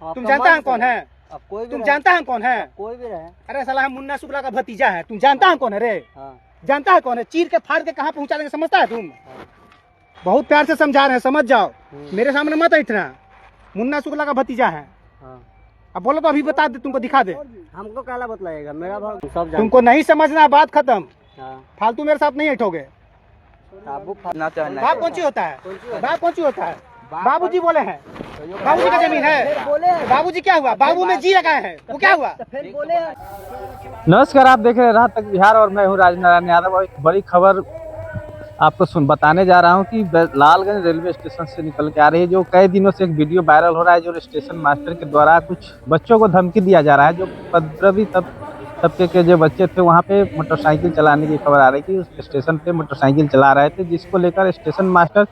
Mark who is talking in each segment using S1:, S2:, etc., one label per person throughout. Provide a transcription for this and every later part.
S1: तुम जानता है कौन है?
S2: कोई भी
S1: तुम जानता है कौन है?
S2: कोई भी रहे।
S1: अरे साला हम मुन्ना शुक्ला का भतीजा है। तुम जानता है कौन है रे? जानता है कौन है? चीर के फाड़ के कहाँ पहुँचा देंगे समझता है तुम? बहुत प्यार से समझा रहे हैं, समझ जाओ। मेरे सामने मत इतना। मुन्ना शुक्ला का भतीजा है। अब बोलो तो अभी बता दे, तुमको दिखा दे।
S2: हमको काला बतलाएगा, मेरा भाग सब
S1: तुमको नहीं समझना, बात खत्म। फालतू मेरे साथ नहीं बैठोगे। बाप कौन सी होता है? बाप कौन सी होता है? बाबूजी बोले हैं। बाबूजी का जमीन है। बाबूजी क्या हुआ? बाबू में जी लगाए हैं, वो क्या हुआ?
S3: नमस्कार, आप देख रहे हैं रात तक बिहार और मैं हूं राजनारायण यादव। एक बड़ी खबर आपको बताने जा रहा हूं कि लालगंज रेलवे स्टेशन से निकल के आ रही है, जो कई दिनों से एक वीडियो वायरल हो रहा है, जो स्टेशन मास्टर के द्वारा कुछ बच्चों को धमकी दिया जा रहा है। जो 15वीं तबके के जो बच्चे थे वहां पे मोटरसाइकिल चलाने की खबर आ रही थी। उस स्टेशन पे मोटरसाइकिल चला रहे थे, जिसको लेकर स्टेशन मास्टर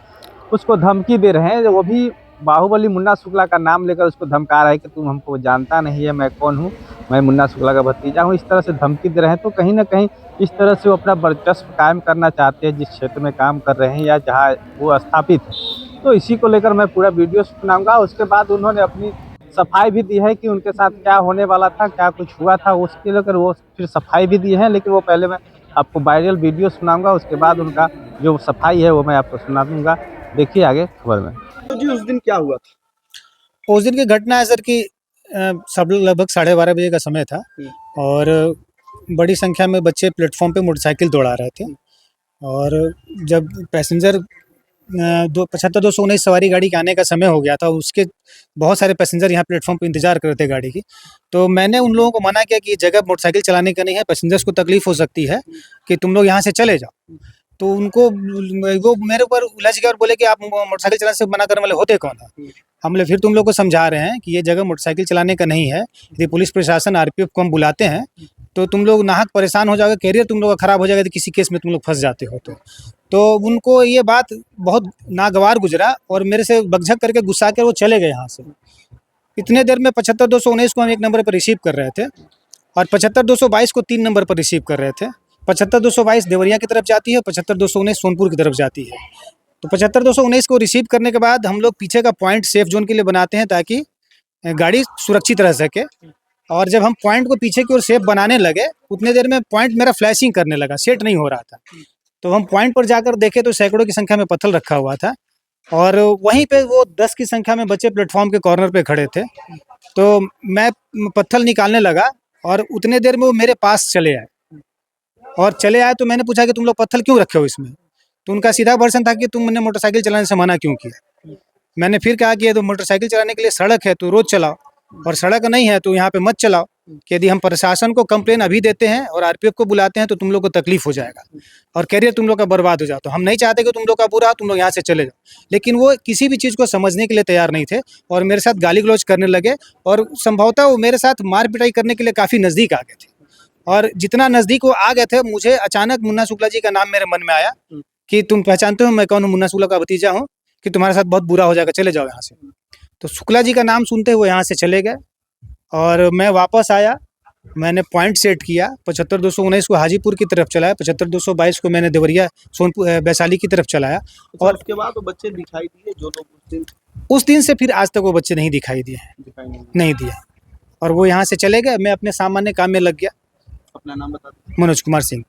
S3: उसको धमकी दे रहे हैं। वो भी बाहुबली मुन्ना शुक्ला का नाम लेकर उसको धमका रहा है कि तुम हमको जानता नहीं है, मैं कौन हूँ, मैं मुन्ना शुक्ला का भतीजा हूँ। इस तरह से धमकी दे रहे हैं। तो कहीं ना कहीं इस तरह से वो अपना वर्चस्व कायम करना चाहते हैं जिस क्षेत्र में काम कर रहे हैं या जहाँ वो स्थापित है। तो इसी को लेकर मैं पूरा वीडियो सुनाऊंगा। उसके बाद उन्होंने अपनी सफाई भी दी है कि उनके साथ क्या होने वाला था, क्या कुछ हुआ था, उसके लेकर वो फिर सफाई भी दी है। लेकिन वो पहले मैं आपको वायरल वीडियो सुनाऊंगा, उसके बाद उनका जो सफाई है वो मैं आपको सुना दूंगा। देखिए आगे खबर में।
S4: तो जी उस दिन क्या हुआ था?
S5: उस दिन की घटना है सर कि सब लगभग 12:30 बजे का समय था और बड़ी संख्या में बच्चे प्लेटफॉर्म पे मोटरसाइकिल दौड़ा रहे थे। और जब पैसेंजर 75-219 सवारी गाड़ी के आने का समय हो गया था, उसके बहुत सारे पैसेंजर यहाँ प्लेटफॉर्म पे इंतजार कर रहे थे गाड़ी की। तो मैंने उन लोगों को मना किया कि ये जगह मोटरसाइकिल चलाने का नहीं है, पैसेंजर्स को तकलीफ हो सकती है, कि तुम लोग यहाँ से चले जाओ। तो उनको वो मेरे ऊपर उलझ गए और बोले कि आप मोटरसाइकिल चलाने से मना करने वाले होते कौन है? हम लोग फिर तुम लोग को समझा रहे हैं कि ये जगह मोटरसाइकिल चलाने का नहीं है। यदि पुलिस प्रशासन आरपीएफ को हम बुलाते हैं तो तुम लोग नाहक परेशान हो जाओगे, कैरियर तुम लोग का खराब हो जाएगा, तो किसी केस में तुम लोग फंस जाते हो। तो उनको ये बात बहुत नागवार गुजरा और मेरे से बकझक करके गुस्सा कर वो चले गए यहाँ से। इतने देर में 75-219 को हम 1 नंबर पर रिसीव कर रहे थे और 75-222 को 3 नंबर पर रिसीव कर रहे थे। 75-222 देवरिया की तरफ जाती है, 75-219 सोनपुर की तरफ जाती है। तो 75-219 को रिसीव करने के बाद हम लोग पीछे का पॉइंट सेफ जोन के लिए बनाते हैं ताकि गाड़ी सुरक्षित रह सके। और जब हम पॉइंट को पीछे की ओर सेफ बनाने लगे, उतने देर में पॉइंट मेरा फ्लैशिंग करने लगा, सेट नहीं हो रहा था। तो हम पॉइंट पर जाकर देखे तो सैकड़ों की संख्या में पत्थर रखा हुआ था और वहीं पे वो 10 की संख्या में बच्चे प्लेटफॉर्म के कॉर्नर पे खड़े थे। तो मैं पत्थर निकालने लगा और उतने देर में वो मेरे पास चले आए और चले आए तो मैंने पूछा कि तुम लोग पत्थर क्यों रखे हो इसमें? तो उनका सीधा वर्जन था कि तुमने मोटरसाइकिल चलाने से मना क्यों किया? मैंने फिर कहा कि ये तो मोटरसाइकिल चलाने के लिए सड़क है तो रोज चलाओ, और सड़क नहीं है तो यहाँ पे मत चलाओ, कि यदि हम प्रशासन को कंप्लेन अभी देते हैं और आरपीएफ को बुलाते हैं तो तुम लोग को तकलीफ हो जाएगा और कैरियर तुम लोग का बर्बाद हो जाए। तो हम नहीं चाहते कि तुम लोग का बुरा हो, तुम लोग यहाँ से चले जाओ। लेकिन वो किसी भी चीज़ को समझने के लिए तैयार नहीं थे और मेरे साथ गाली गलौज करने लगे और संभवतः वो मेरे साथ मार पिटाई करने के लिए काफ़ी नज़दीक आ गए थे। और जितना नज़दीक वो आ गए थे, मुझे अचानक मुन्ना शुक्ला जी का नाम मेरे मन में आया कि तुम पहचानते हो मैं कौन हूँ? मुन्ना शुक्ला का भतीजा हूँ, कि तुम्हारे साथ बहुत बुरा हो जाएगा, चले जाओ यहाँ से। तो शुक्ला जी का नाम सुनते हुए यहाँ से चले गए और मैं वापस आया। मैंने पॉइंट सेट किया, 75-219 को हाजीपुर की तरफ चलाया, 75-222 को मैंने देवरिया सोनपुर वैशाली की तरफ चलाया। और
S4: उसके बाद वो बच्चे दिखाई दिए जो लोग
S5: उस दिन से फिर आज तक वो बच्चे नहीं दिखाई दिए हैं, नहीं दिए। और वो यहाँ से चले गए, मैं अपने सामान्य काम में लग गया।
S4: अपना नाम बता दो।
S5: मनोज कुमार सिंह।